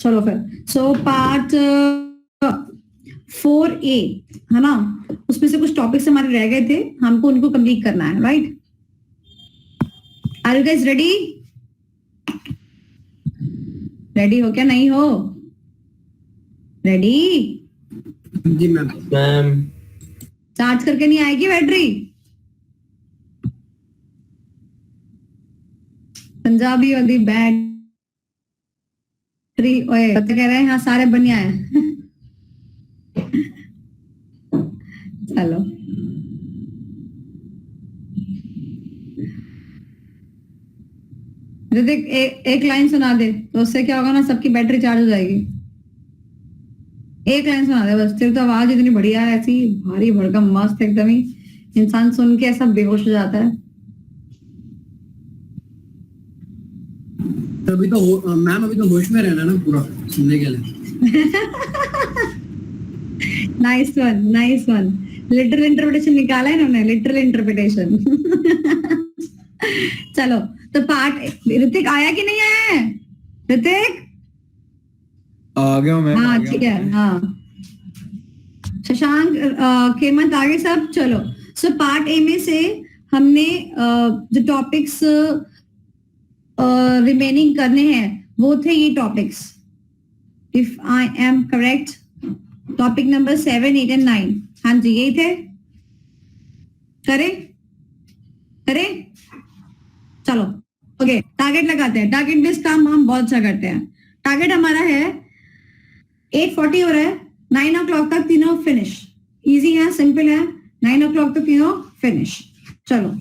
चलो फिर so part 4A है ना, उसमें से कुछ टॉपिक्स हमारे रह गए थे, हमको उनको कंप्लीट करना है, right? Are you guys ready? Ready हो क्या? नहीं हो रेडी? जी मैम। चार्ज करके नहीं आएगी बैटरी? पंजाबी वाली बैटरी ओए कह रहे हैं हाँ सारे बढ़िया है। चलो ऋतिक एक लाइन सुना दे तो उससे क्या होगा ना, सबकी बैटरी चार्ज हो जाएगी। एक लाइन सुना दे बस, तेरी तो आवाज इतनी बढ़िया है, ऐसी भारी भड़कम मस्त एकदम ही, इंसान सुन के ऐसा बेहोश हो जाता है। अभी तो मैम अभी तो होश में रहना ना पूरा सुनने के लिए। Nice one, nice one. Literal interpretation निकाला है इन्होंने, लिटरल इंटरप्रिटेशन। चलो तो पार्ट ऋतिक आया कि नहीं आया है? ऋतिक आ गया मैं। हाँ ठीक है। हाँ शशांक खेमंत आगे सब। चलो सो पार्ट ए में से हमने जो टॉपिक्स रिमेनिंग करने हैं वो थे ये topics, if I am correct, topic number 7, 8 and 9। हाँ जी यही थे। करें करें चलो ओके। टारगेट लगाते हैं, टारगेट बेस्ड काम हम बहुत अच्छा करते हैं। टारगेट हमारा है 8:40 हो रहा है, 9 o'clock तक तीनों फिनिश। इजी है, सिंपल है, 9 o'clock तक तीनों फिनिश। चलो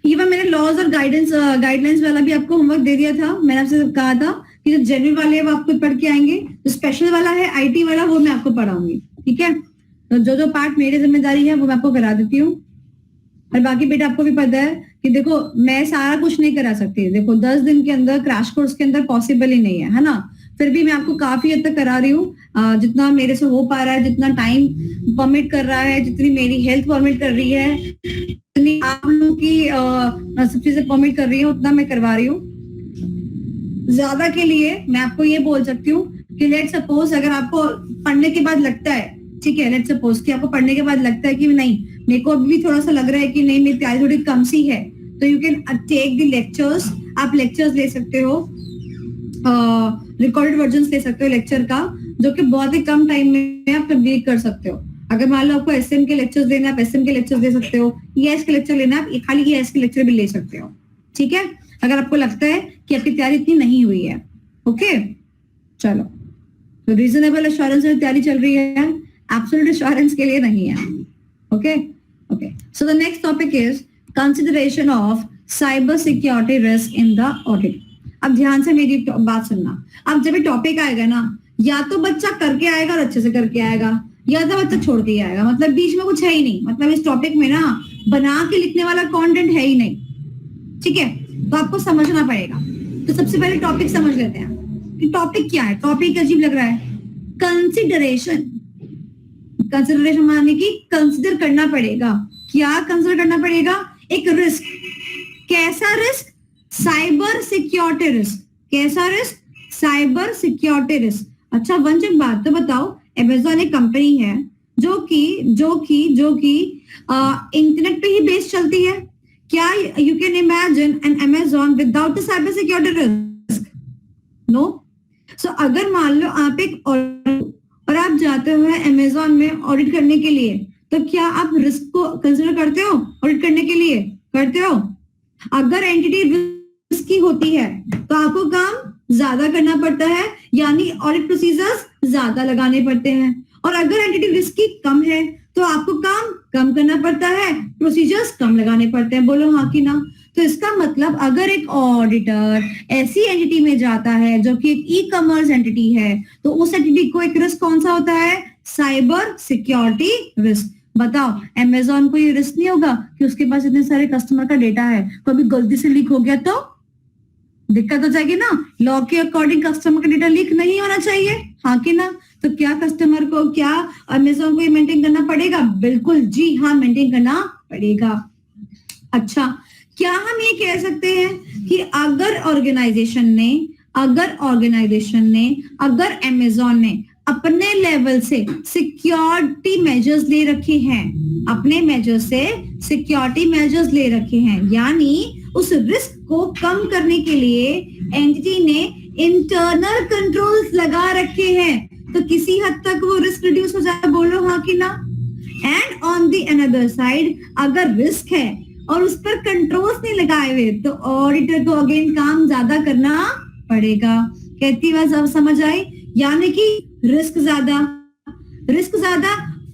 इवन मैंने लॉज और गाइडलाइंस वाला भी आपको होमवर्क दे दिया था। मैंने आपसे कहा था कि जो जनरल वाले है वो आप खुद पढ़ के आएंगे, जो स्पेशल वाला है आईटी वाला वो मैं आपको पढ़ाऊंगी, ठीक है? तो जो जो पार्ट मेरी जिम्मेदारी है वो मैं आपको करा देती हूँ। और बाकी बेटा आपको भी पता है कि देखो मैं सारा कुछ नहीं करा सकती, देखो 10 दिन के अंदर क्रैश कोर्स के अंदर पॉसिबल ही नहीं है ना। फिर भी मैं आपको काफी हद तक करा रही हूँ, जितना मेरे से हो पा रहा है, जितना टाइम परमिट कर रहा है, जितनी मेरी हेल्थ परमिट कर रही है, जितनी आप लोगों की सब चीजें परमिट कर रही है, उतना मैं करवा रही हूँ। ज्यादा के लिए मैं आपको ये बोल सकती हूँ कि लेट सपोज अगर आपको पढ़ने के बाद लगता है, ठीक है, लेट सपोज कि आपको पढ़ने के बाद लगता है कि नहीं मेरे को अभी भी थोड़ा सा लग रहा है कि नहीं मेरी तैयारी थोड़ी कम सी है, तो you can take the lectures. आप लेक्चर्स ले सकते हो, रिकॉर्डेड वर्जन ले सकते हो लेक्चर का, जो कि बहुत ही कम टाइम में आप कंप्लीट कर सकते हो। अगर मान लो आपको एसएम के लेक्चर्स लेना है, आप एसएम के लेक्चर्स ले सकते हो, ईएस के लेक्चर लेना है, खाली ईएस के लेक्चर भी ले सकते हो, ठीक है? अगर आपको लगता है कि आपकी तैयारी इतनी नहीं हुई है, ओके? चलो तो रीजनेबल एश्योरेंस में तैयारी चल रही है, एब्सोल्यूट एश्योरेंस के लिए नहीं है, okay? Okay so the next topic is consideration of cyber security risk in the audit. अब ध्यान से मेरी बात सुनना। अब जब ये टॉपिक आएगा ना, या तो बच्चा करके आएगा और अच्छे से करके आएगा, या तो बच्चा छोड़ के ही आएगा, मतलब बीच में कुछ है ही नहीं। मतलब इस टॉपिक में ना बना के लिखने वाला कंटेंट है ही नहीं, ठीक है? तो आपको समझना पड़ेगा। तो सबसे पहले टॉपिक समझ लेते हैं कि टॉपिक क्या है। टॉपिक अजीब लग रहा है, कंसिडरेशन। कंसिडरेशन माने कि कंसिडर करना पड़ेगा। क्या कंसिडर करना पड़ेगा? एक रिस्क। कैसा रिस्क? Cyber security risk. कैसा रिस्क? Cyber security risk. अच्छा वंश एक बात तो बताओ, अमेजॉन एक कंपनी है जो कि इंटरनेट पे ही बेस्ड चलती है। क्या you can imagine an Amazon without the cyber security risk? No. So अगर मान लो आप एक और आप जाते हो अमेजॉन में ऑडिट करने के लिए, तो क्या आप रिस्क को कंसिडर करते हो? ऑडिट करने के लिए करते हो? अगर एंटिटी रिस्की होती है तो आपको काम ज्यादा करना पड़ता है, यानी ऑडिट प्रोसीजर्स ज्यादा लगाने पड़ते हैं। और अगर एंटिटी रिस्की कम है तो आपको काम कम करना पड़ता है, प्रोसीजर्स कम लगाने पड़ते हैं। बोलो हाँ कि ना? तो इसका मतलब अगर एक ऑडिटर ऐसी एंटिटी में जाता है जो कि एक ई कॉमर्स एंटिटी है, तो उस एंटिटी को एक रिस्क कौन सा होता है? Cyber security risk. बताओ अमेजॉन को ये रिस्क नहीं होगा कि उसके पास इतने सारे कस्टमर का डेटा है, कभी गलती से लीक हो गया तो दिक्कत हो जाएगी ना। लॉ के अकॉर्डिंग कस्टमर का डेटा लीक नहीं होना चाहिए, हाँ कि ना? तो क्या कस्टमर को, क्या अमेजॉन को ये मेंटेन करना पड़ेगा? बिल्कुल जी हाँ, मेंटेन करना पड़ेगा। अच्छा क्या हम ये कह सकते हैं कि अगर ऑर्गेनाइजेशन ने अगर ऑर्गेनाइजेशन ने, अगर अमेजोन ने अपने लेवल से सिक्योरिटी मेजर्स ले रखे हैं, अपने मेजर से सिक्योरिटी मेजर्स ले रखे हैं, यानी उस रिस्क को कम करने के लिए एंटिटी ने इंटरनल कंट्रोल्स लगा रखे हैं, तो किसी हद तक वो रिस्क रिड्यूस हो जाए, बोलो हाँ कि ना। And on the another side अगर रिस्क है और उस पर कंट्रोल्स नहीं लगाए हुए, तो ऑडिटर को अगेन काम ज्यादा करना पड़ेगा। कहती बात अब समझ आई? यानी कि रिस्क ज्यादा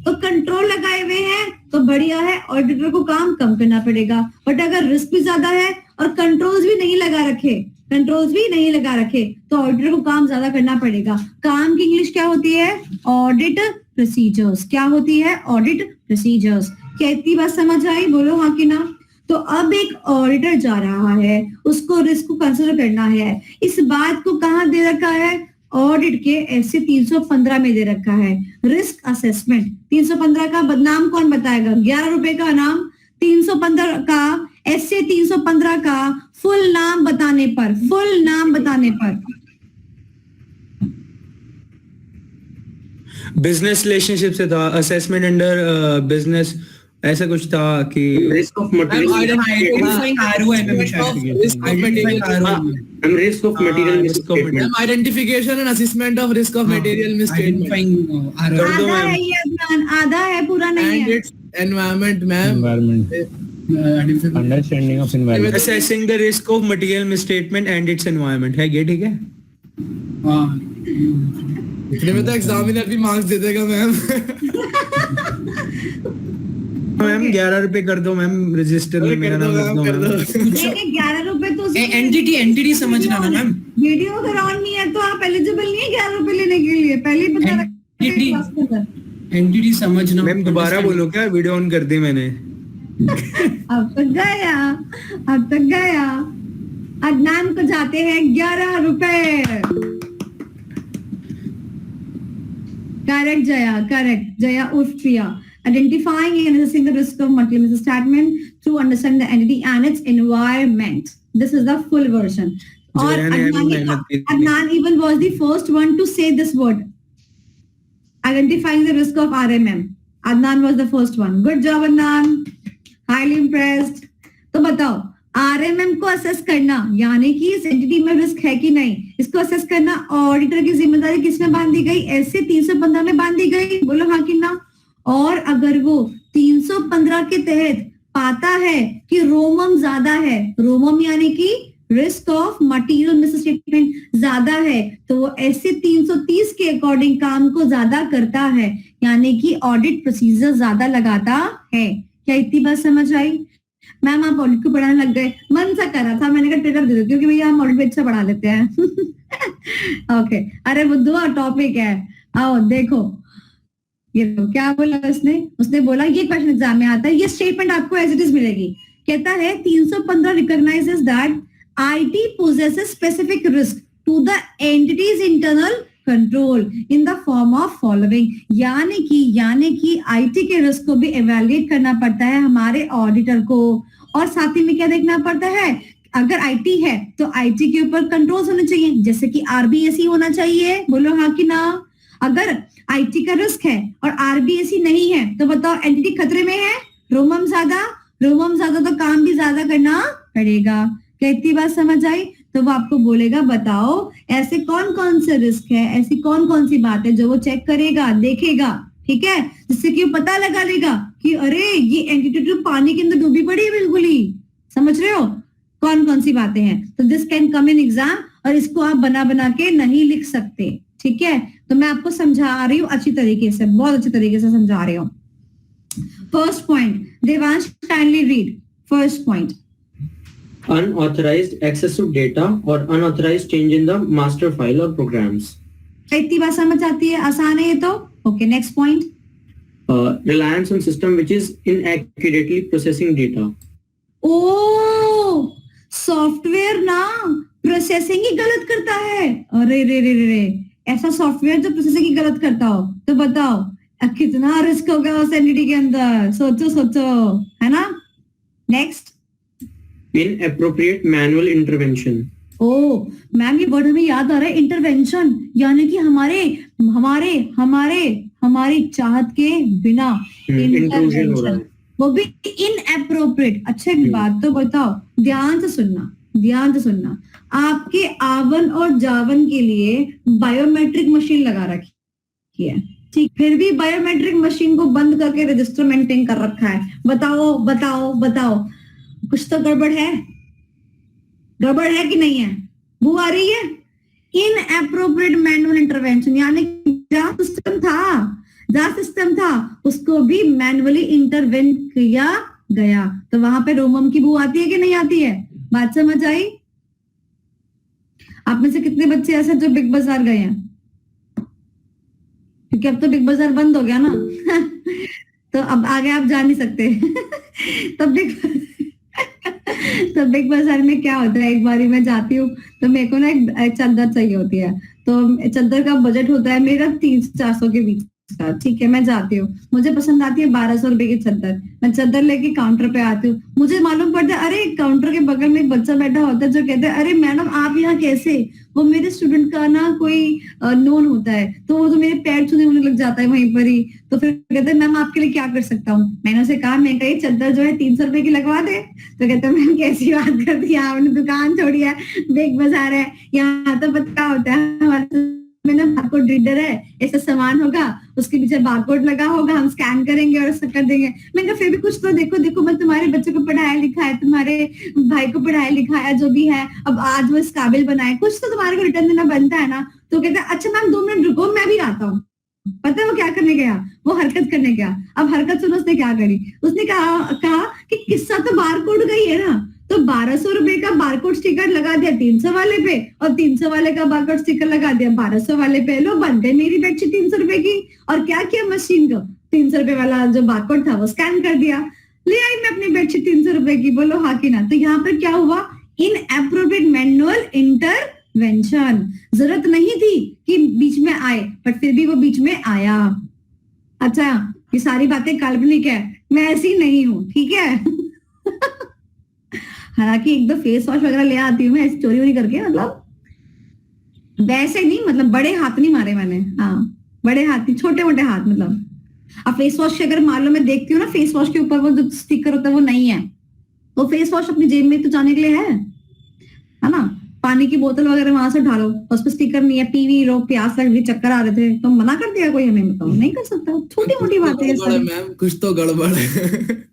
तो कंट्रोल लगाए हुए हैं तो बढ़िया है, ऑडिटर को काम कम करना पड़ेगा। बट अगर रिस्क भी ज्यादा है और कंट्रोल्स भी नहीं लगा रखे तो ऑडिटर को काम ज्यादा करना पड़ेगा। काम की इंग्लिश क्या होती है? Audit procedures. क्या होती है? Audit procedures. क्या इतनी बात समझ आई? बोलो हाँ कि ना। तो अब एक ऑडिटर जा रहा है, उसको रिस्क को कंसिडर करना है। इस बात को कहाँ दे रखा है? ऑडिट के ऐसे 315 में दे रखा है, रिस्क असेसमेंट। 315 का नाम कौन बताएगा? 11 रुपए का नाम 315 का, ऐसे 315 का फुल नाम बताने पर बिजनेस रिलेशनशिप से था, असेसमेंट अंडर बिजनेस, ऐसा कुछ था कि risk of material Identifying ROM में शायद risk of material risk of material misstatement. identification and assessment of risk of material misstatement identifying कर दो आधा मैम। है ये अदनान, आधा है, पूरा नहीं and है। its environment, ma'am. environment Understanding of environment. Assessing the risk of material misstatement and its environment है ये, ठीक है? इतने में तो एग्जामिनर भी मार्क्स दे देगा मैम। मैम 11 रुपए कर दो मैम, रजिस्टर में मेरा नाम लिख दो मैम। 11 रुपए तो एंटिटी समझना ना मैम। वीडियो अगर ऑन नहीं है तो आप एलिजिबल नहीं है 11 रुपए लेने के लिए, पहले ही बता रखा। एंटिटी समझना। मैम दोबारा बोलो, क्या वीडियो ऑन कर दी मैंने? अब तक गया। अदनान को जाते हैं 11 रुपए। करेक्ट जया उर्फ प्रिया। Identifying and assessing the risk of material misstatement through understanding the entity and its environment. This is the full version. Or Adnan even was the first one to say this word. Identifying the risk of RMM. Adnan was the first one. Good job Adnan. Highly impressed. तो बताओ, RMM को assess करना यानी कि इस entity में risk है कि नहीं, इसको असेस करना ऑडिटर की जिम्मेदारी किसमें बांधी गई? ऐसे 315 में बांधी गई। बोलो हाँ कि ना। और अगर वो 315 के तहत पाता है कि रोमम ज्यादा है, रोमम यानी कि रिस्क ऑफ मटेरियल मिसस्टेटमेंट ज्यादा है, तो वो ऐसे 330 के अकॉर्डिंग काम को ज्यादा करता है, यानी कि ऑडिट प्रोसीजर ज्यादा लगाता है। क्या इतनी बात समझ आई? मैम आप ऑडिट को पढ़ाने लग गए, मन सा कर रहा था, मैंने कहा ट्रेलर दे दो क्योंकि भैया हम ऑडिट में अच्छा पढ़ा लेते हैं। ओके अरे वो दो टॉपिक है, आओ देखो ये क्या बोला उसने बोला ये क्वेश्चन एग्जाम में आता है, ये स्टेटमेंट आपको एज इट इज मिलेगी। कहता है 315 recognizes that IT possesses specific risk to the entities internal control in the form of following, यानी कि आईटी के रिस्क को भी एवेल्युएट करना पड़ता है हमारे ऑडिटर को। और साथ ही में क्या देखना पड़ता है? अगर आईटी है तो आईटी के ऊपर कंट्रोल्स होने चाहिए, जैसे कि आरबीएसई होना चाहिए। बोलो हाँ कि ना। अगर आईटी का रिस्क है और आरबीएसई नहीं है तो बताओ एंटिटी खतरे में है? रोमम ज्यादा तो काम भी ज्यादा करना पड़ेगा। क्या इतनी बात समझ आई? तो वो आपको बोलेगा बताओ ऐसे कौन कौन से रिस्क है, ऐसी कौन कौन सी बात है जो वो चेक करेगा, देखेगा, ठीक है, जिससे कि वो पता लगा लेगा कि अरे ये एंटिटी तो पानी के अंदर डूबी पड़ी है बिल्कुल ही। समझ रहे हो कौन कौन सी बातें हैं? तो this can come in exam और इसको आप बना के नहीं लिख सकते, ठीक है। तो मैं आपको समझा रही हूँ अच्छी तरीके से, बहुत अच्छी तरीके से समझा रही हूँ। First point, Devansh kindly read first point. Unauthorized access to data or unauthorized change in the master file or programs. इतनी बात समझ आती है? आसान है ये तो। Okay next point. Reliance on system which is inaccurately processing data. ओ सॉफ्टवेयर ना प्रोसेसिंग ही गलत करता है। अरे रे ऐसा सॉफ्टवेयर जो प्रोसेसिंग ही गलत करता हो तो बताओ कितना रिस्क होगा उस एंटिटी के अंदर। सोचो है ना। नेक्स्ट। Inappropriate manual intervention. ओ मैम, ये वर्ड हमें याद आ रहा है, इंटरवेंशन, यानी कि हमारे हमारे हमारे हमारी चाहत के बिना इंट्रूजन हो रहा है। वो भी इनएप्रोप्रिएट। अच्छा एक बात तो बताओ, ध्यान से सुनना, ध्यान से सुनना। आपके आवन और जावन के लिए बायोमेट्रिक मशीन लगा रखी है, ठीक, फिर भी बायोमेट्रिक मशीन को बंद करके रजिस्टर मेंटेन कर रखा है। बताओ बताओ बताओ, कुछ तो गड़बड़ है, गड़बड़ है कि नहीं है? वो आ रही है इनएप्रोप्रिएट मैनुअल इंटरवेंशन, यानी जहाँ सिस्टम था उसको भी मैनुअली इंटरवेन किया गया। तो वहां पे रोमम की बू आती है कि नहीं आती है? बात समझ आई? आप में से कितने बच्चे ऐसे जो बिग बाजार गए हैं? क्योंकि अब तो बिग बाजार बंद हो गया ना तो अब आगे आप जा नहीं सकते तो बिग बाजार में क्या होता है, एक बारी मैं जाती हूँ तो मेरे को ना एक चादर चाहिए होती है, तो चादर का बजट होता है मेरा 300-400 के बीच का, ठीक है। मैं जाती हूँ, मुझे पसंद आती है 1200 रुपए की चादर, मैं चादर लेके काउंटर पे आती हूँ, मुझे मालूम पड़ता है अरे काउंटर के बगल में एक बच्चा बैठा होता है जो कहता है अरे मैडम आप यहाँ कैसे? वो मेरे स्टूडेंट का ना कोई नोन होता है, तो वो तो मेरे पैर छूने होने लग जाता है वहीं पर ही। तो फिर कहते हैं मैम आपके लिए क्या कर सकता हूँ? मैंने उसे कहा, मैं कही चादर जो है 300 रुपए की लगवा दे। तो कहते हैं मैम कैसी बात करती है आपने, दुकान छोड़ी है, बिग बाजार है, यहाँ तो पता होता है हमारे में ना बारकोड रीडर है, ऐसा सामान होगा उसके पीछे बारकोड लगा होगा, हम स्कैन करेंगे और ऐसा कर देंगे। मैंने कहा फिर भी कुछ तो देखो, देखो मैं तुम्हारे बच्चे को पढ़ाया लिखाया, तुम्हारे भाई को पढ़ाया लिखाया, जो भी है, अब आज वो इस काबिल बनाए, कुछ तो तुम्हारे को रिटर्न देना बनता है ना। तो कहते हैं अच्छा मैम 2 मिनट रुको मैं भी आता हूँ। पता है वो क्या करने गया? वो हरकत करने गया। अब हरकत सुनो उसने क्या करी, उसने कहा कि किस्सा तो बारकोड का ही है ना, तो 1200 रुपए का बारकोड स्टिकर लगा दिया 300 वाले पे, और 300 वाले का बारकोड स्टिकर लगा दिया 1200 वाले पे। लो बन गई मेरी बेडशीट 300 रुपए की। और क्या किया, मशीन को 300 रुपए वाला जो बारकोड था वो स्कैन कर दिया, ले आई मैं अपनी बेडशीट 300 रुपए की। बोलो हाँ कि ना? तो यहाँ पर क्या हुआ, इनएप्रोप्रिएट मैनुअल इंटरवेंशन। जरूरत नहीं थी कि बीच में आए, बट फिर भी वो बीच में आया। अच्छा ये सारी बातें काल्पनिक है, मैं ऐसी नहीं हूँ, ठीक है हालांकि एक दो फेस वॉश वगैरह ले आती हूँ मैं, ऐसी चोरी वोरी करके, मतलब वैसे नहीं, मतलब बड़े हाथ नहीं मारे मैंने, हाँ बड़े हाथ नहीं, छोटे मोटे हाथ। मतलब अब फेस वॉश के अगर मान लो मैं देखती हूँ ना फेस वॉश के ऊपर वो जो स्टिकर होता है वो नहीं है, तो फेस वॉश अपनी जेब में तो जाने के लिए है ना। पानी की बोतल वगैरह वहां से उठा लो, उस पर स्टिकर नहीं है, पीवी लो, प्यास लग रही, चक्कर आ रहे थे, तो मना कर दिया कोई हमें? बताओ, नहीं कर सकता, छोटी मोटी बातें हैं मैम, कुछ तो गड़बड़ है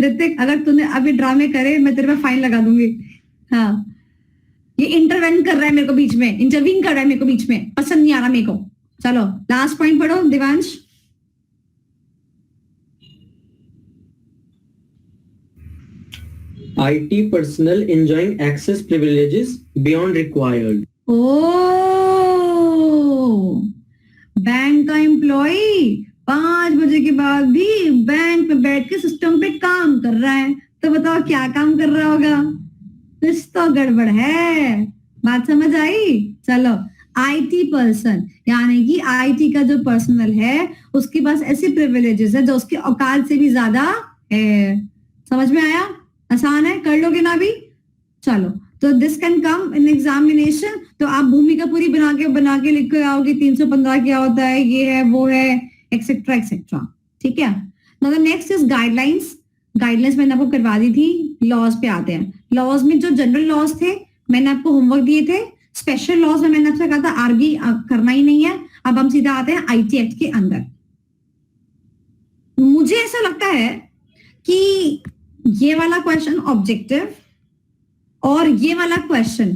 ऋतिक अगर तूने अभी ड्रामे करे मैं तेरे पे फाइन लगा दूंगी। हाँ ये इंटरवेन कर रहा है मेरे को बीच में, इंटरवीन कर रहा है मेरे को बीच में, पसंद नहीं आ रहा मेरे को। चलो लास्ट पॉइंट पढ़ो Divansh. IT personnel enjoying access privileges beyond required. Bank का एम्प्लॉय 5 बजे के बाद भी बैंक में बैठ के सिस्टम पे काम कर रहा है, तो बताओ क्या काम कर रहा होगा? कुछ तो गड़बड़ है। बात समझ आई? चलो IT पर्सन, यानी कि IT का जो पर्सनल है उसके पास ऐसी प्रिविलेजेस है जो उसके औकात से भी ज्यादा है। समझ में आया? आसान है, कर लोगे ना अभी? चलो तो this can come in examination. तो आप भूमिका पूरी बना के लिख के आओगे 315 क्या होता है, ये है वो है, एक्सेट्रा एक्सेट्रा, ठीक है। Now the next is guidelines. Guidelines मैंने आपको करवा दी थी। लॉज पे आते हैं। लॉज में जो जनरल लॉज थे मैंने आपको होमवर्क दिए थे। स्पेशल लॉज में मैंने आपसे कहा था आरबी करना ही नहीं है। अब हम सीधा आते हैं IT एक्ट के अंदर। मुझे ऐसा लगता है कि ये वाला क्वेश्चन ऑब्जेक्टिव और ये वाला क्वेश्चन,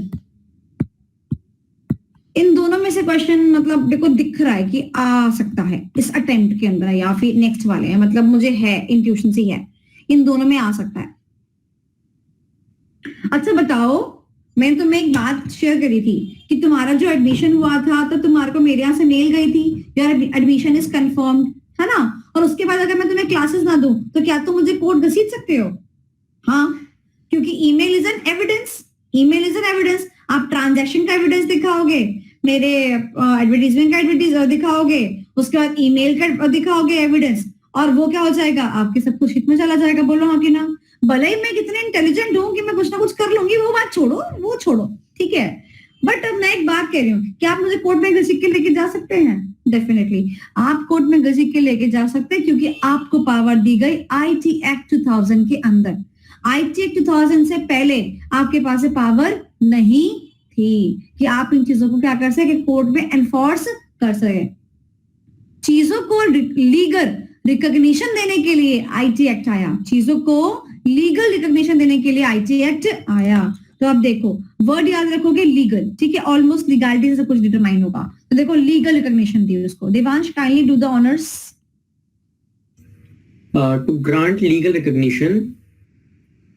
इन दोनों में से क्वेश्चन मतलब देखो दिख रहा है कि आ सकता है इस अटेम्प्ट के अंदर या फिर नेक्स्ट वाले हैं, मतलब मुझे है इंट्यूशन से है, इन दोनों में आ सकता है। अच्छा बताओ, मैंने तुम्हें एक बात शेयर करी थी कि तुम्हारा जो एडमिशन हुआ था तो तुम्हारे को मेरे यहाँ से मेल गई थी, योर एडमिशन इज कंफर्म्ड, है ना। और उसके बाद अगर मैं तुम्हें क्लासेस ना दूं तो क्या तुम मुझे कोर्ट घसीट सकते हो? हाँ, क्योंकि email is an evidence. Email is an evidence. आप ट्रांजैक्शन का एविडेंस दिखाओगे, मेरे एडवर्टीजमेंट का एविडेंस दिखाओगे, उसके बाद ईमेल का दिखाओगे एविडेंस, और वो क्या हो जाएगा, आपके सब कुछ हित में चला जाएगा। बोलो हाँ कि ना? भले ही मैं कितने इंटेलिजेंट हूँ कि मैं कुछ ना कुछ कर लूंगी, वो बात छोड़ो, वो छोड़ो, ठीक है। बट अब मैं एक बात कह रही हूँ, क्या आप मुझे कोर्ट में घसीट के लेके जा सकते हैं? डेफिनेटली आप कोर्ट में घसीट के लेके जा सकते हैं, क्योंकि आपको पावर दी गई आईटी एक्ट 2000 के अंदर। आईटी एक्ट 2000 से पहले आपके पास पावर नहीं थी कि आप इन चीजों को क्या कर सके, कोर्ट में एनफोर्स कर सके। चीजों को लीगल रिकॉग्निशन देने के लिए आईटी एक्ट आया, चीजों को लीगल रिकॉग्निशन देने के लिए आईटी एक्ट आया। तो अब देखो वर्ड याद रखोगे लीगल, ठीक है, ऑलमोस्ट लीगैलिटी से कुछ डिटरमाइन होगा। तो देखो लीगल रिकॉग्निशन दी उसको। Devansh kindly do the honours. To grant legal recognition,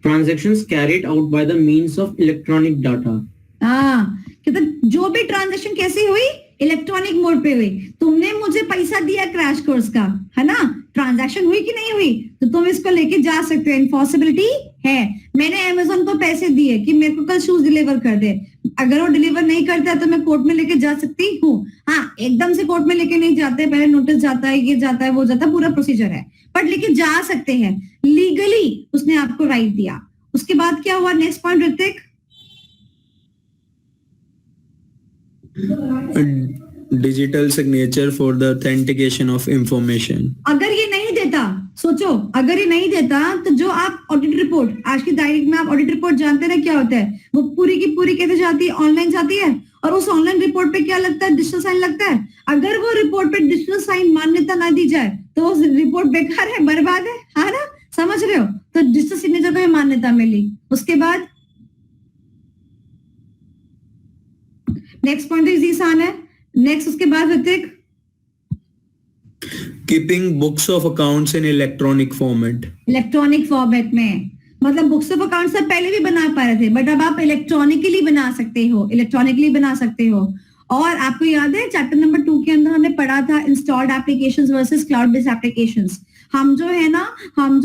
transactions carried out by the means of electronic data. हाँ, मतलब जो भी ट्रांजेक्शन कैसे हुई, इलेक्ट्रॉनिक मोड पे हुई। तुमने मुझे पैसा दिया क्रैश कोर्स का, है ना, ट्रांजैक्शन हुई कि नहीं हुई, तो तुम इसको लेके जा सकते हो, इनफॉर्सिबिलिटी है। मैंने अमेज़न को पैसे दिए कि मेरे को कल शूज डिलीवर कर दे, अगर वो डिलीवर नहीं करता तो मैं कोर्ट में लेके जा सकती हूँ। हाँ, एकदम से कोर्ट में लेके नहीं जाते, पहले नोटिस जाता है, ये जाता है, वो जाता है, पूरा प्रोसीजर है, बट लेके जा सकते हैं लीगली, उसने आपको राइट दिया। उसके बाद क्या हुआ, next point Hrithik. Digital signature for the authentication of information. अगर ये नहीं देता, सोचो, अगर ये नहीं देता तो जो आप ऑडिट रिपोर्ट, आज की तारीख में आप ऑडिट रिपोर्ट जानते ना क्या होता है, वो पूरी की पूरी कैसे जाती है, ऑनलाइन जाती है, और उस ऑनलाइन रिपोर्ट पे क्या लगता है, डिजिटल साइन लगता है। अगर वो रिपोर्ट पे डिजिटल साइन मान्यता ना दी जाए तो वो रिपोर्ट बेकार है, बर्बाद है ना, समझ रहे हो। तो डिजिटल सिग्नेचर को मान्यता मिली। उसके बाद नेक्स्ट पॉइंट इजी आसान है। नेक्स्ट उसके बाद Hrithik, Keeping books of accounts in electronic format. Electronic format में, मतलब बुक्स ऑफ अकाउंट से पहले भी बना पा रहे थे, बट अब आप इलेक्ट्रॉनिकली बना सकते हो, इलेक्ट्रॉनिकली बना सकते हो। और आपको याद है चैप्टर नंबर 2 के अंदर हमने पढ़ा था installed applications versus cloud based applications. हम जो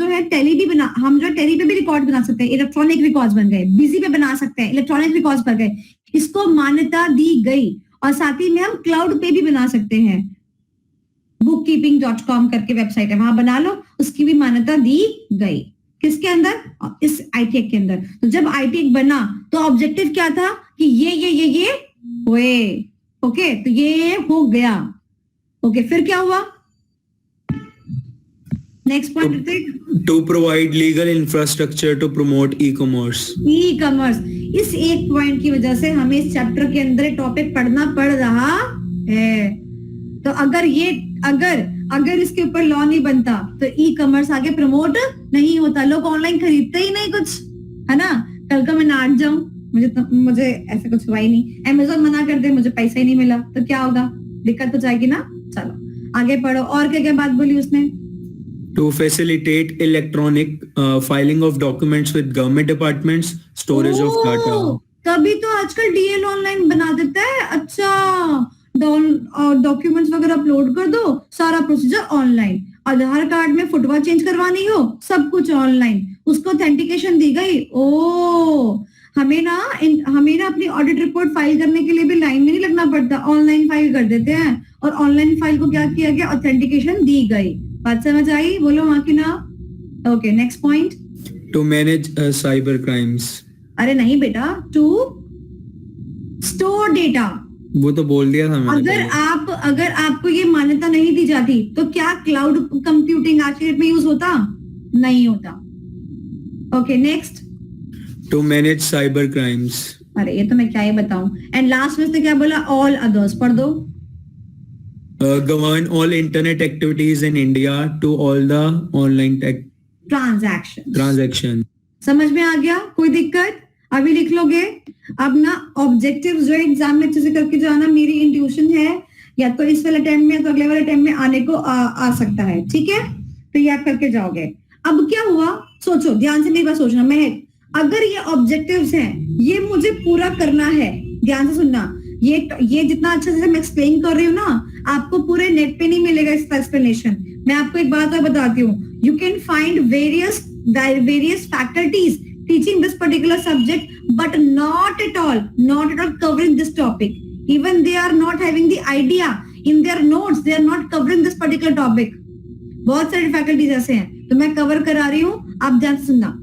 है टेली पे भी रिकॉर्ड बना सकते हैं, इलेक्ट्रॉनिक रिकॉर्ड्स बन गए, बिजी पे बना सकते हैं, इलेक्ट्रॉनिक रिकॉर्ड्स बन गए, इसको मान्यता दी गई। और साथ ही में हम क्लाउड पे भी बना सकते हैं, bookkeeping.com करके वेबसाइट है, वहां बना लो, उसकी भी मान्यता दी गई। किसके अंदर, इस आईटी एक्ट के अंदर। तो जब आईटी एक्ट बना तो ऑब्जेक्टिव क्या था कि ये हुए, ओके, तो ये हो गया, ओके। फिर क्या हुआ, next point, To provide legal infrastructure to promote e-commerce. E commerce. इस एक पॉइंट की वजह से हमें इस चैप्टर के अंदर टॉपिक पढ़ना पड़ रहा है। तो अगर इसके ऊपर लॉ नहीं बनता तो ई कॉमर्स आगे प्रमोट नहीं होता, लोग ऑनलाइन खरीदते ही नहीं कुछ, है ना। कल को मैं नाट जाऊं, मुझे ऐसा कुछ हुआ ही नहीं, अमेज़न मना कर दे, मुझे पैसा ही नहीं मिला, तो क्या होगा, दिक्कत तो जाएगी ना। चलो आगे पढ़ो, और क्या क्या बात बोली उसने। To facilitate electronic filing of documents with government departments, storage of data. तभी तो आजकल डीएल ऑनलाइन बना देता है। अच्छा, डॉक्यूमेंट्स वगैरह अपलोड कर दो, सारा प्रोसीजर ऑनलाइन। आधार कार्ड में फोटो चेंज करवानी हो, सब कुछ ऑनलाइन, उसको ऑथेंटिकेशन दी गई। हमें ना अपनी ऑडिट रिपोर्ट फाइल करने के लिए भी लाइन में नहीं लगना पड़ता, ऑनलाइन फाइल कर देते हैं, और ऑनलाइन फाइल को क्या किया गया, ऑथेंटिकेशन दी गई। बात समझ आई, बोलो हाँ कि ना। Okay, next point. To manage cyber crimes. अरे नहीं बेटा, टू स्टोर डेटा, वो तो बोल दिया था मैंने। अगर आपको ये मान्यता नहीं दी जाती तो क्या क्लाउड कंप्यूटिंग आज के डेट में यूज होता, नहीं होता। Okay, next. To manage cyber crimes. अरे ये तो मैं क्या ही बताऊं। एंड लास्ट में उसने क्या बोला, ऑल अदर्स, पढ़ दो। Govern all internet activities in India to all the online transaction. समझ में आ गया, कोई दिक्कत, अभी लिख लोगे। अब ना ऑब्जेक्टिव जो एग्जाम में अच्छे से करके जाना, मेरी इंट्यूशन है या तो इस वाले टाइम में या तो अगले वाले टाइम में आने को आ सकता है, ठीक है, तो ये आप करके जाओगे। अब क्या हुआ, सोचो ध्यान से, मेरी बात सोचना। मैं अगर ये ऑब्जेक्टिव्स हैं, ये मुझे पूरा करना है, ध्यान से सुनना, ये जितना अच्छे से मैं एक्सप्लेन कर रही हूँ ना, आपको पूरे नेट पे नहीं मिलेगा इसका एक्सप्लेनेशन। मैं आपको एक बात और बताती हूँ, you can find various faculties teaching this particular subject, but not at all covering this topic. Even they are not having the idea in their notes, they are not covering this particular topic. बहुत सारे faculties ऐसे हैं, तो मैं cover करा रही हूँ, आप ध्यान से सुनना।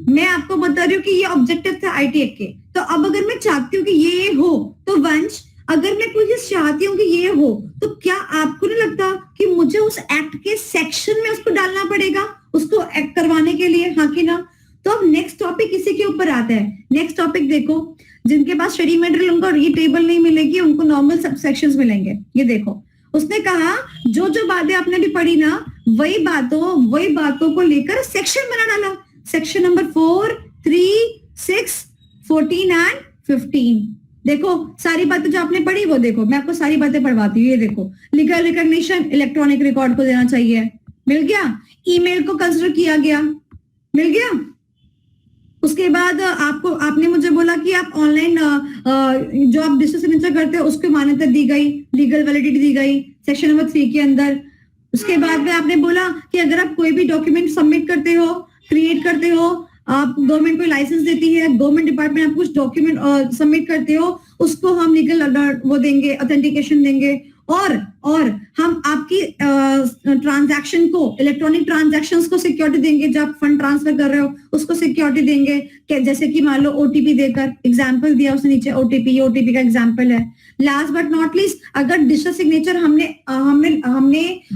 मैं आपको बता रही हूँ कि ये ऑब्जेक्टिव था आईटीएक के। तो अब अगर मैं चाहती हूँ कि ये हो, तो वंश अगर मैं कोई चीज चाहती हूँ कि ये हो, तो क्या आपको नहीं लगता कि मुझे उस एक्ट के सेक्शन में उसको डालना पड़ेगा उसको एक्ट करवाने के लिए, हाँ कि ना? तो अब नेक्स्ट टॉपिक इसी के ऊपर आता है। नेक्स्ट टॉपिक देखो, जिनके पास स्टडी मटेरियल उनको ये टेबल नहीं मिलेगी, उनको नॉर्मल सब सेक्शंस मिलेंगे। ये देखो, उसने कहा जो जो बातें आपने भी पढ़ी ना, वही बातों को लेकर सेक्शन बना डाला। Section number 4, 3, 6, 14 and 15। देखो सारी बातें जो आपने पढ़ी वो देखो, मैं आपको सारी बातें पढ़वाती हूँ। ये देखो, लीगल रिकॉग्निशन इलेक्ट्रॉनिक रिकॉर्ड को देना चाहिए, मिल गया। ईमेल को कंसिडर किया गया, मिल गया। उसके बाद आपने मुझे बोला कि आप ऑनलाइन जो आप डिजिटल सिग्नेचर करते हो उसको मान्यता दी गई, लीगल वैलिडिटी दी गई सेक्शन नंबर 3 के अंदर। उसके बाद में आपने बोला कि अगर आप कोई भी डॉक्यूमेंट सबमिट करते हो, क्रिएट करते हो, आप गवर्नमेंट को लाइसेंस देती है, गवर्नमेंट डिपार्टमेंट आप कुछ डॉक्यूमेंट सबमिट करते हो, उसको हम लीगल वो देंगे, ऑथेंटिकेशन देंगे। और हम आपकी ट्रांजैक्शन को, इलेक्ट्रॉनिक ट्रांजैक्शंस को सिक्योरिटी देंगे। जब आप फंड ट्रांसफर कर रहे हो उसको सिक्योरिटी देंगे, जैसे कि मान लो ओटीपी देकर, एग्जांपल दिया उसने नीचे ओटीपी का एग्जांपल है। लास्ट बट नॉट लीस्ट, अगर डिजिटल सिग्नेचर हमने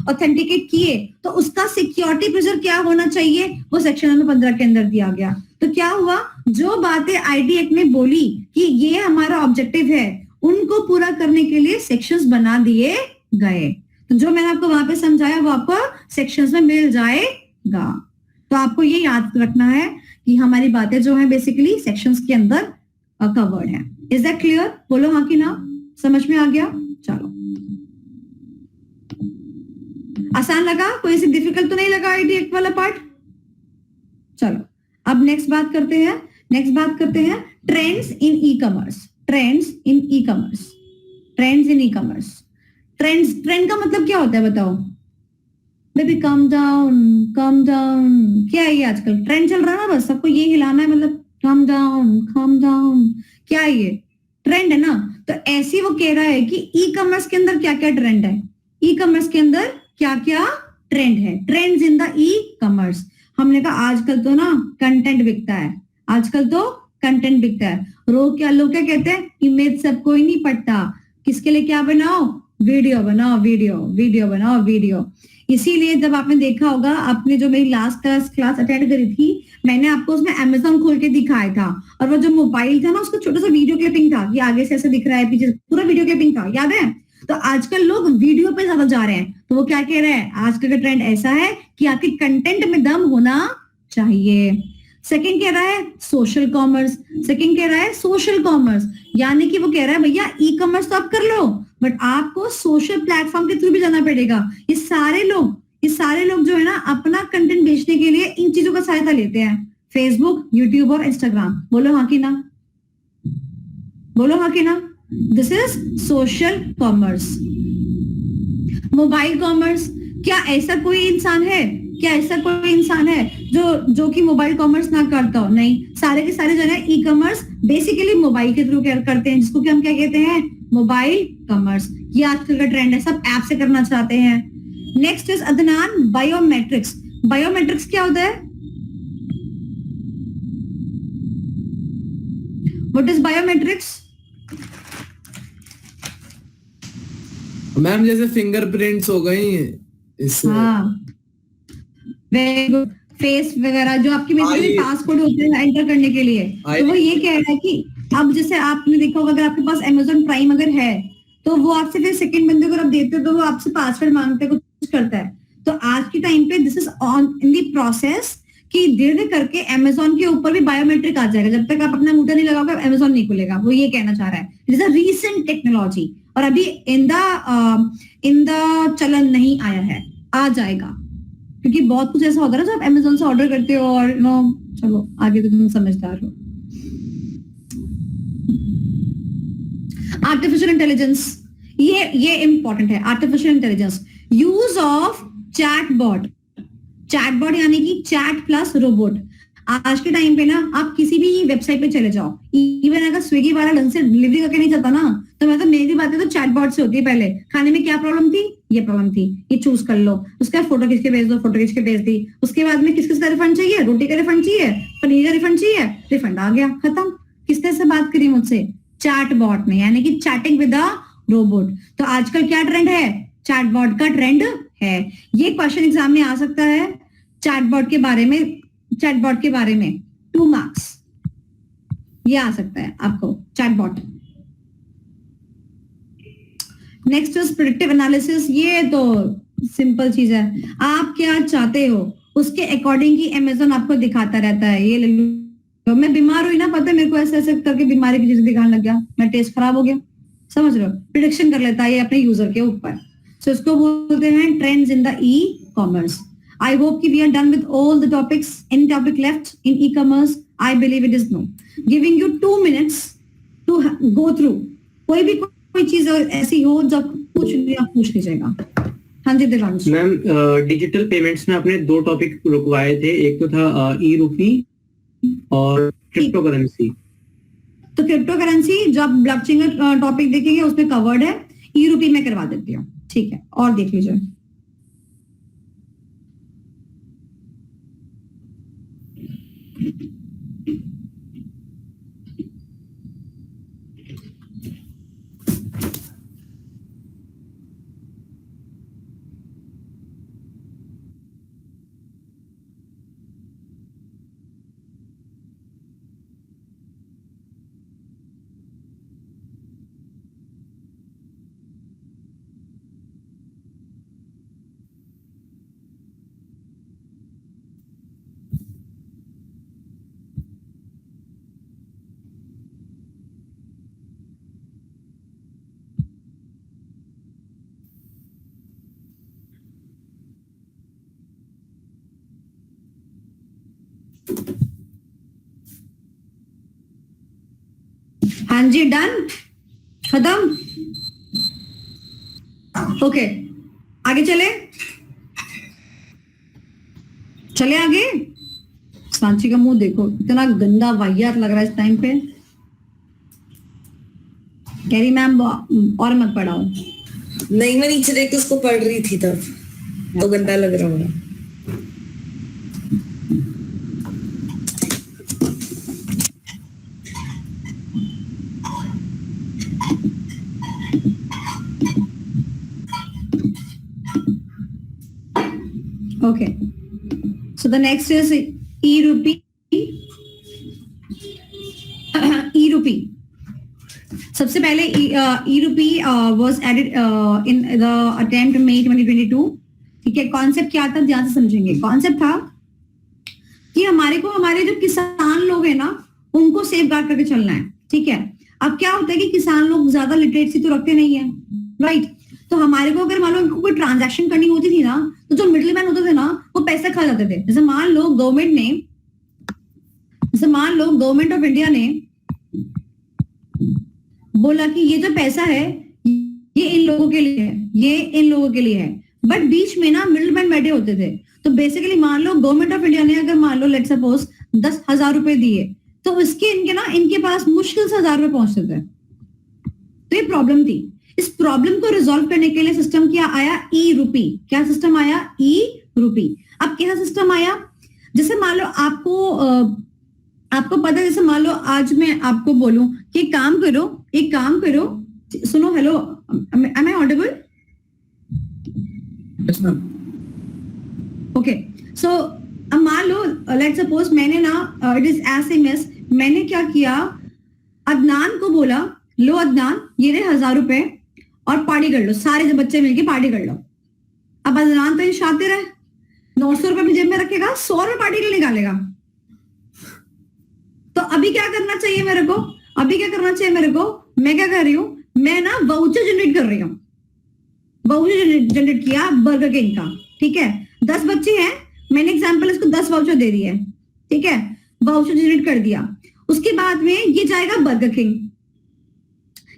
ऑथेंटिकेट किए तो उसका सिक्योरिटी प्रिजर्व क्या होना चाहिए, वो सेक्शन नंबर 15 के अंदर दिया गया। तो क्या हुआ, जो बातें आईटी एक्ट में बोली कि ये हमारा ऑब्जेक्टिव है, उनको पूरा करने के लिए सेक्शंस बना दिए गए। तो जो मैंने आपको वहां पे समझाया वो आपको सेक्शंस में मिल जाएगा। तो आपको ये याद रखना है कि हमारी बातें जो है बेसिकली सेक्शंस के अंदर कवर्ड है। Is that clear? बोलो हाँ कि ना, समझ में आ गया? चलो, आसान लगा? कोई सी डिफिकल्ट तो नहीं लगा आईटी एक्ट वाला पार्ट? चलो अब नेक्स्ट बात करते हैं trends in e commerce. Trend का मतलब क्या होता है बताओ बेबी? Come down. क्या है ये? आजकल ट्रेंड चल रहा है ना, बस सबको ये हिलाना है, मतलब कम डाउन। क्या है ये? ट्रेंड है ना। तो ऐसी वो कह रहा है कि ई कॉमर्स के अंदर क्या क्या ट्रेंड है, ई कॉमर्स के अंदर क्या क्या ट्रेंड है, trends in the e commerce. हमने कहा आजकल तो ना कंटेंट बिकता है, लोग क्या कहते हैं, इमेज सब कोई नहीं पढ़ता, किसके लिए क्या बनाओ, वीडियो बनाओ। इसीलिए जब आपने देखा होगा, आपने जो मेरी लास्ट क्लास अटेंड करी थी, मैंने आपको उसमें Amazon खोल के दिखाया था, और वो जो मोबाइल था ना उसका छोटा सा वीडियो क्लिपिंग था कि आगे से ऐसे दिख रहा है, पीछे पूरा वीडियो क्लिपिंग था, याद है? तो आजकल लोग वीडियो पे ज्यादा जा रहे हैं। तो वो क्या कह रहे हैं, आजकल का ट्रेंड ऐसा है कि आपके कंटेंट में दम होना चाहिए। सेकंड कह रहा है सोशल कॉमर्स, यानी कि वो कह रहा है भैया ई कॉमर्स तो आप कर लो, बट आपको सोशल प्लेटफॉर्म के थ्रू भी जाना पड़ेगा। ये सारे लोग जो है ना अपना कंटेंट बेचने के लिए इन चीजों का सहायता लेते हैं, फेसबुक, यूट्यूब और इंस्टाग्राम। बोलो हाँ कि ना? This is social commerce. Mobile commerce, क्या ऐसा कोई इंसान है जो कि मोबाइल कॉमर्स ना करता हो? नहीं, सारे के सारे जो है ई कॉमर्स बेसिकली मोबाइल के थ्रू करते हैं, जिसको कि हम क्या कहते हैं, मोबाइल कॉमर्स। ये आजकल का ट्रेंड है, सब ऐप से करना चाहते हैं। नेक्स्ट इज अदनान, बायोमेट्रिक्स क्या होता है? What is biometrics? मैम जैसे फिंगरप्रिंट्स हो गई इससे। हाँ, वेरी गुड। फेस वगैरह जो आपकी बेसिकली पासवर्ड होते हैं एंटर करने के लिए, तो वो ये कह रहा है कि अब जैसे आपने देखा होगा, अगर आपके पास Amazon प्राइम अगर है तो वो आपसे फिर सेकंड बंदे को आप देते हो तो वो आपसे पासवर्ड मांगता है, कुछ करता है। तो आज के टाइम पे this is on in the process कि धीरे करके Amazon के ऊपर भी बायोमेट्रिक आ जाएगा। जब तक आप अपना अंगूठा नहीं लगाओगे Amazon नहीं खुलेगा, वो ये कहना चाह रहा है। It is a recent technology और अभी इन द चलन नहीं आया है, आ जाएगा, क्योंकि बहुत कुछ ऐसा होता है ना जो आप Amazon से ऑर्डर करते हो और चलो आगे तो तुम समझदार हो। आर्टिफिशियल इंटेलिजेंस, ये इंपॉर्टेंट है। Artificial intelligence, use of chatbot यानी कि चैट प्लस रोबोट। आज के टाइम पे ना आप किसी भी वेबसाइट पे चले जाओ, इवन अगर स्विगी वाला ढंग से डिलीवरी करके नहीं चलता ना, तो मैं तो मेरी बातें तो चैटबॉट से होती है। पहले खाने में क्या प्रॉब्लम थी, ये प्रॉब्लम थी, ये चूज कर लो, उसका फोटो खींच के भेज दो, फोटो खींच के भेज दी, उसके बाद में किस किस का रिफंड चाहिए, रोटी का रिफंड चाहिए, पनीर का रिफंड चाहिए, रिफंड आ गया, खत्म। किसने से बात करी मुझसे, चैटबॉट ने, यानी कि चैटिंग विद अ रोबोट। तो आजकल क्या ट्रेंड है, चैटबॉट का ट्रेंड है। ये क्वेश्चन एग्जाम में आ सकता है चैटबॉट के बारे में, चैटबॉट के बारे में 2 मार्क्स ये आ सकता है आपको, chatbot. Next is predictive analysis. ये तो सिंपल चीज है, आप क्या चाहते हो उसके अकॉर्डिंग ही अमेजोन आपको दिखाता रहता है। ये ले लो, मैं बीमार हुई ना, पता है मेरे को ऐसे ऐसे करके बीमारी की चीजें दिखाने लग गया, मेरा टेस्ट खराब हो गया, समझ रहे हो, प्रिडिक्शन कर लेता है ये अपने यूजर के ऊपर। सो इसको बोलते हैं trends in the e commerce. I hope कि we are done with all the topics. Any topic left in e-commerce? I believe it is no. Giving you 2 minutes to go through. कोई भी कोई चीज ऐसी हो जो पूछ लीजिएगा। हाँ जी दिवांश। मैम डिजिटल पेमेंट्स में आपने 2 टॉपिक रुकवाए थे, एक तो था ई रूपी और क्रिप्टो करेंसी। तो क्रिप्टो करेंसी जो आप ब्लॉकचेन का टॉपिक देखेंगे उसमें कवर्ड है, ई रूपी में करवा देती हूँ, ठीक है, और देख लीजिए। हाँ जी डन, खत्म, ओके आगे चले आगे। सांची का मुंह देखो, इतना गंदा वाहियात लग रहा है इस टाइम पे। कह रही मैम और मत पढ़ाओ। नहीं, मैं नीचे देख के उसको पढ़ रही थी तब, तो गंदा लग रहा होगा। Okay. So the next is e-rupee. E-rupee. सबसे पहले e-rupee was added in the attempt May 2022. ठीक है, कॉन्सेप्ट क्या था ध्यान से समझेंगे। कॉन्सेप्ट था कि हमारे जो किसान लोग हैं ना उनको सेफ गार्ड करके चलना है, ठीक है। अब क्या होता है कि किसान लोग ज्यादा लिटरेसी तो रखते नहीं है, राइट। तो हमारे को अगर मान लो इनको कोई ट्रांजैक्शन करनी होती थी ना, तो जो मिडिल मैन होते थे ना वो पैसा खा जाते थे। जैसे मान लो गवर्नमेंट ऑफ इंडिया ने बोला कि ये जो पैसा है ये इन लोगों के लिए है, ये इन लोगों के लिए है, बट बीच में ना मिडिल मैन बैठे होते थे। तो बेसिकली मान लो गवर्नमेंट ऑफ इंडिया ने अगर मान लो लेट सपोज 10,000 रुपए दिए, तो इनके पास मुश्किल से 1,000 रुपए पहुंचते थे। तो ये प्रॉब्लम थी। इस प्रॉब्लम को रिजॉल्व करने के लिए सिस्टम क्या आया, ई रूपी। क्या सिस्टम आया, ई रूपी। अब कैसा सिस्टम आया, जैसे मान लो आपको पता है, जैसे मान लो आज मैं आपको बोलूं कि एक काम करो, सुनो, hello, am I audible? Yes ma'am. Okay, so अब मान लो लेट सपोज मैंने ना इट इज एसएमएस, मैंने क्या किया, अदनान को बोला, लो अदनान ये रहे 1,000 रुपए और पार्टी कर लो, सारे जो बच्चे मिलके पार्टी कर लो। अब अदनान तो ये शातिर है, 900 रुपए अपनी जेब में रखेगा, 100 रुपए पार्टी के लिए निकालेगा। तो अभी क्या करना चाहिए मेरे को, मैं क्या कर रही हूँ, मैं ना वाउचर जनरेट कर रही हूँ। वाउचर जनरेट किया बर्गर किंग का, ठीक है। 10 बच्चे हैं, मैंने एग्जाम्पल इसको 10 वाउचर दे दिए, ठीक है, वाउचर जनरेट कर दिया। उसके बाद में ये जाएगा बर्गर किंग,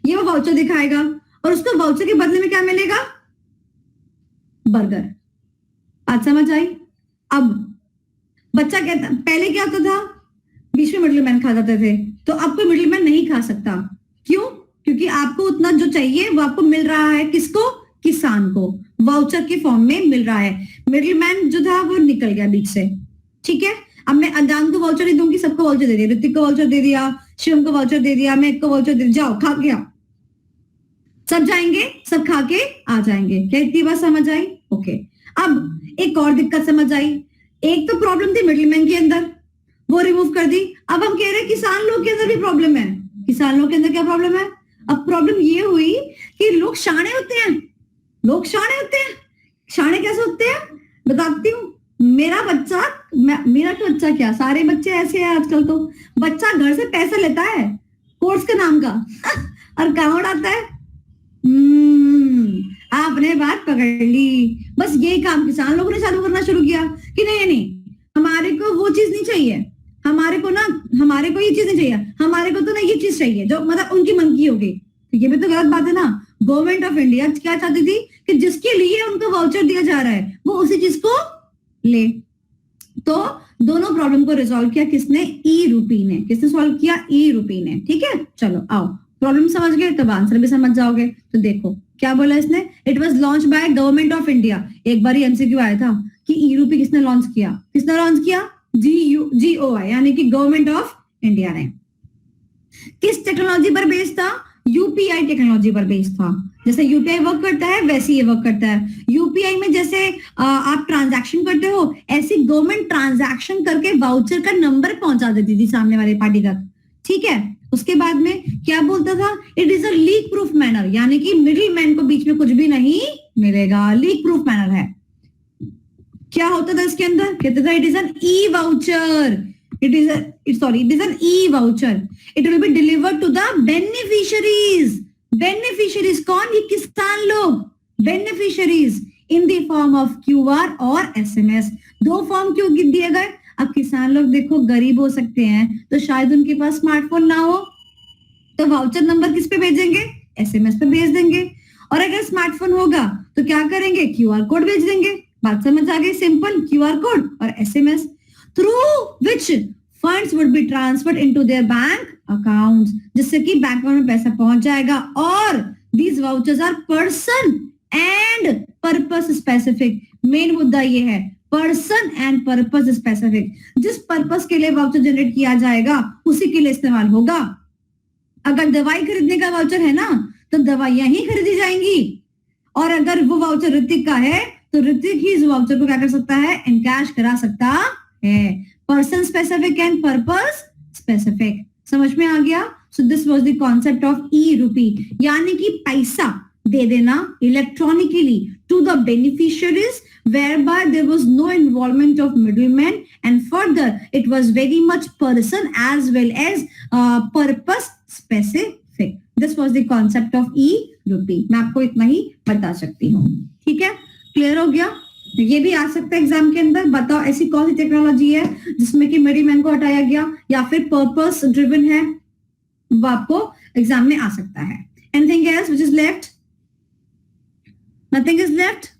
ये वो वाउचर दिखाएगा और उसको वाउचर के बदले में क्या मिलेगा, बर्गर। आज समझ आई? अब बच्चा कहता, पहले क्या होता था, बीच में मिडिलमैन खा जाते थे, तो अब कोई मिडिलमैन नहीं खा सकता। क्यों? क्योंकि आपको उतना जो चाहिए वो आपको मिल रहा है, किसको? किसान को, वाउचर के फॉर्म में मिल रहा है। मिडिलमैन जो था वो निकल गया बीच से, ठीक है। अब मैं अनजान को वाउचर नहीं दूंगी, सबको वाउचर दे दिया, ऋतिक को वाउचर दे दिया, शिवम को वाउचर दे दिया, मैं को वाउचर दे, जाओ खा के आओ, सब जाएंगे, सब खा के आ जाएंगे। क्या इतनी बात समझ आई? ओके। अब एक और दिक्कत समझ आई। एक तो प्रॉब्लम थी मिडिलमैन के अंदर, वो रिमूव कर दी। अब हम कह रहे हैं किसान लोग के अंदर भी प्रॉब्लम है। किसान लोग के अंदर क्या प्रॉब्लम है? अब प्रॉब्लम ये हुई कि लोग शाणे होते हैं। लोग शाणे होते हैं। शाणे कैसे होते हैं बताती हूँ। मेरा बच्चा, मेरा तो बच्चा क्या, सारे बच्चे ऐसे हैं आजकल। तो बच्चा घर से पैसा लेता है कोर्स के नाम का और कहाँ उड़ाता है? आपने बात पकड़ ली। बस यही काम किसान लोगों ने चालू करना शुरू किया कि नहीं नहीं, हमारे को वो चीज नहीं चाहिए, हमारे को ये चीज नहीं चाहिए, हमारे को तो ना ये चीज चाहिए जो मतलब उनकी मन की होगी। तो ये भी तो गलत बात है ना। गवर्नमेंट ऑफ इंडिया क्या चाहती थी कि जिसके लिए उनको वाउचर दिया जा रहा है वो उसी चीज को ले। तो दोनों प्रॉब्लम को रिजॉल्व किया किसने? ई रूपी ने। किसने सॉल्व किया? ई रूपी ने। ठीक है, चलो आओ, प्रॉब्लम समझ गए तब आंसर भी समझ जाओगे। तो देखो क्या बोला इसने, it was launch by government of India. एक बार एमसीक्यू आया था कि ई रूपी किसने लॉन्च किया? किसने लॉन्च किया? GOI यानी कि गवर्नमेंट ऑफ इंडिया ने। किस टेक्नोलॉजी पर बेस्ड था? यूपीआई टेक्नोलॉजी पर बेस्ड था। जैसे यूपीआई वर्क करता है वैसे ये वर्क करता है। यूपीआई में जैसे आप ट्रांजैक्शन करते हो, ऐसी गवर्नमेंट ट्रांजैक्शन करके वाउचर का नंबर पहुंचा देती थी सामने वाले पार्टी तक। ठीक है, उसके बाद में क्या बोलता था? It is a leak proof manner, यानी कि मिडिल मैन को बीच में कुछ भी नहीं मिलेगा, लीक प्रूफ मैनर है। क्या होता था इसके अंदर? कहते था it is an e voucher, it is an e-voucher. It will be delivered to the beneficiaries. Beneficiaries कौन? ये किसान लोग। Beneficiaries in the form of QR और SMS। दो फॉर्म क्यों दिए गए? अब किसान लोग देखो गरीब हो सकते हैं, तो शायद उनके पास स्मार्टफोन ना हो, तो वाउचर नंबर किस पे भेजेंगे? SMS पे भेज देंगे। और अगर स्मार्टफोन होगा तो क्या करेंगे? QR कोड भेज देंगे। बात समझ आ गई? सिंपल, QR कोड और SMS, through which funds would be transferred into their bank accounts, जिससे कि बैंक में पैसा पहुंच जाएगा। और these vouchers are person and purpose specific। Main मुद्दा ये है, पर्सन एंड पर्पस स्पेसिफिक। जिस पर्पस के लिए वाउचर जनरेट किया जाएगा उसी के लिए इस्तेमाल होगा। अगर दवाई खरीदने का वाउचर है ना, तो दवाइयां ही खरीदी जाएंगी। और अगर वो वाउचर ऋतिक का है तो ऋतिक ही इस वाउचर को क्या कर सकता है? एनकैश करा सकता है। Person specific and purpose specific. समझ में आ गया? So this was the concept of e rupee, यानी कि पैसा दे देना electronically to the beneficiaries, whereby there was no involvement of middlemen, and further it was very much person as well as purpose specific. This was the concept of e-rupee. मैं आपको इतना ही बता सकती हूँ। ठीक है, क्लियर हो गया? ये भी आ सकता है एग्जाम के अंदर। बताओ ऐसी कौन सी टेक्नोलॉजी है जिसमें कि मिडिलमैन को हटाया गया या फिर पर्पस ड्रिवन है, वो आपको एग्जाम में आ सकता है। Anything else which is left? Nothing is left.